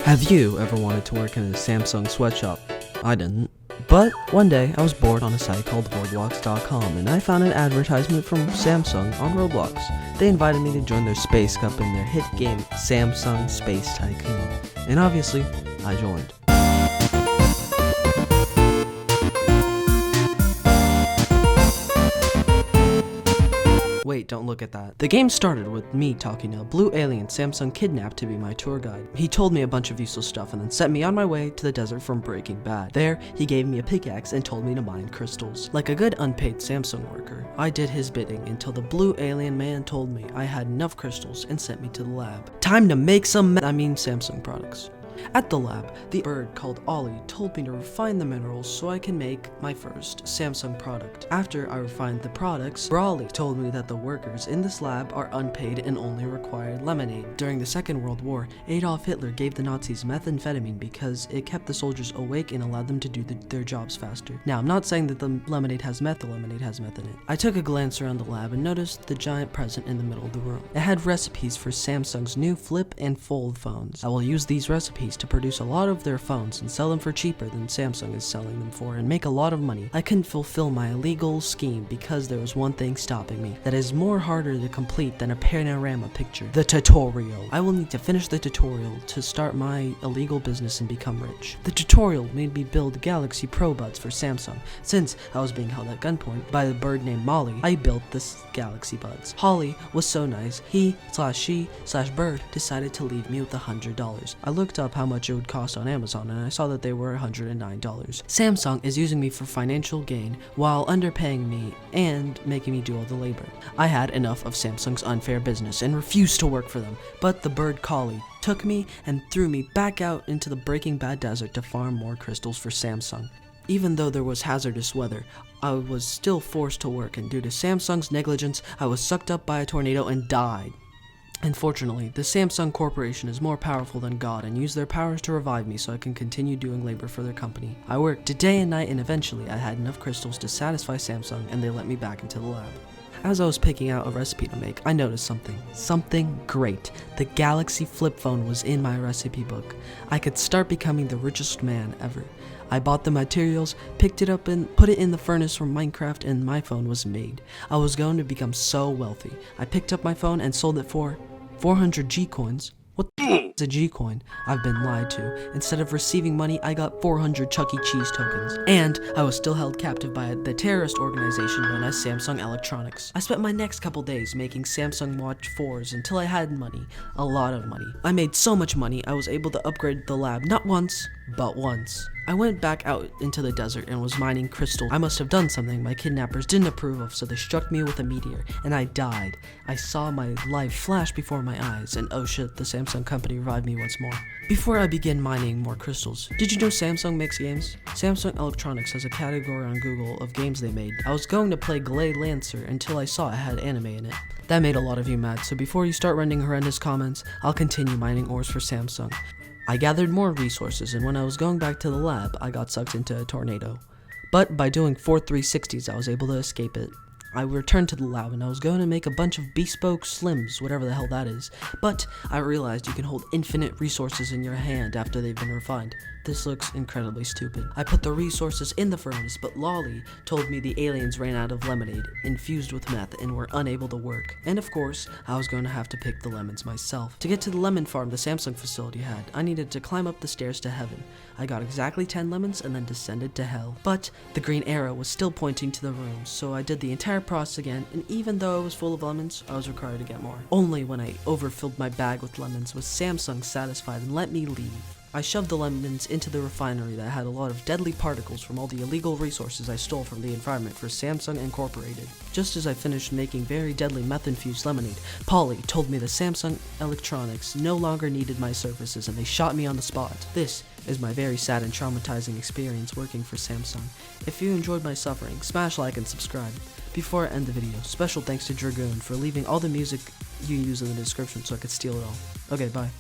Have you ever wanted to work in a Samsung sweatshop? I didn't. But one day, I was bored on a site called roblox.com, and I found an advertisement from Samsung on Roblox. They invited me to join their Space Cup in their hit game, Samsung Space Tycoon. And obviously, I joined. Wait, don't look at that. The game started with me talking to a blue alien Samsung kidnapped to be my tour guide. He told me a bunch of useless stuff and then sent me on my way to the desert from Breaking Bad. There, he gave me a pickaxe and told me to mine crystals. Like a good unpaid Samsung worker, I did his bidding until the blue alien man told me I had enough crystals and sent me to the lab. Time to make some Samsung products. At the lab, the bird called Ollie told me to refine the minerals so I can make my first Samsung product. After I refined the products, Brawley told me that the workers in this lab are unpaid and only required lemonade. During the Second World War, Adolf Hitler gave the Nazis methamphetamine because it kept the soldiers awake and allowed them to do their jobs faster. Now, I'm not saying that the lemonade has meth, the lemonade has meth in it. I took a glance around the lab and noticed the giant present in the middle of the room. It had recipes for Samsung's new flip and fold phones. I will use these recipes to produce a lot of their phones and sell them for cheaper than Samsung is selling them for and make a lot of money. I couldn't fulfill my illegal scheme because there was one thing stopping me that is more harder to complete than a panorama picture: the tutorial. I will need to finish the tutorial to start my illegal business and become rich. The tutorial made me build Galaxy Pro Buds for Samsung. Since I was being held at gunpoint by a bird named Molly, I built this Galaxy Buds. Holly was so nice, he/she/bird decided to leave me with $100. I looked up how much it would cost on Amazon and I saw that they were $109. Samsung is using me for financial gain while underpaying me and making me do all the labor. I had enough of Samsung's unfair business and refused to work for them, but the bird collie took me and threw me back out into the Breaking Bad desert to farm more crystals for Samsung. Even though there was hazardous weather, I was still forced to work, and due to Samsung's negligence, I was sucked up by a tornado and died. Unfortunately, the Samsung Corporation is more powerful than God and used their powers to revive me so I can continue doing labor for their company. I worked day and night and eventually I had enough crystals to satisfy Samsung and they let me back into the lab. As I was picking out a recipe to make, I noticed something great. The Galaxy flip phone was in my recipe book. I could start becoming the richest man ever. I bought the materials, picked it up and put it in the furnace from Minecraft and my phone was made. I was going to become so wealthy. I picked up my phone and sold it for 400 G-coins. What the is a G-coin? I've been lied to. Instead of receiving money, I got 400 Chuck E. Cheese tokens. And I was still held captive by the terrorist organization known as Samsung Electronics. I spent my next couple days making Samsung Watch 4s until I had money. A lot of money. I made so much money, I was able to upgrade the lab not once, but once. I went back out into the desert and was mining crystals. I must have done something my kidnappers didn't approve of, so they struck me with a meteor, and I died. I saw my life flash before my eyes, and oh shit, the Samsung company revived me once more. Before I began mining more crystals, did you know Samsung makes games? Samsung Electronics has a category on Google of games they made. I was going to play Glade Lancer until I saw it had anime in it. That made a lot of you mad, so before you start rending horrendous comments, I'll continue mining ores for Samsung. I gathered more resources, and when I was going back to the lab, I got sucked into a tornado. But by doing 4 360s, I was able to escape it. I returned to the lab, and I was going to make a bunch of bespoke slims, whatever the hell that is. But I realized you can hold infinite resources in your hand after they've been refined. This looks incredibly stupid. I put the resources in the furnace, but Lolly told me the aliens ran out of lemonade, infused with meth, and were unable to work. And of course, I was going to have to pick the lemons myself. To get to the lemon farm the Samsung facility had, I needed to climb up the stairs to heaven. I got exactly 10 lemons and then descended to hell. But the green arrow was still pointing to the room, so I did the entire process again, and even though I was full of lemons, I was required to get more. Only when I overfilled my bag with lemons was Samsung satisfied and let me leave. I shoved the lemons into the refinery that had a lot of deadly particles from all the illegal resources I stole from the environment for Samsung Incorporated. Just as I finished making very deadly meth-infused lemonade, Polly told me that Samsung Electronics no longer needed my services and they shot me on the spot. This is my very sad and traumatizing experience working for Samsung. If you enjoyed my suffering, smash like and subscribe. Before I end the video, special thanks to Dragoon for leaving all the music you use in the description so I could steal it all. Okay, bye.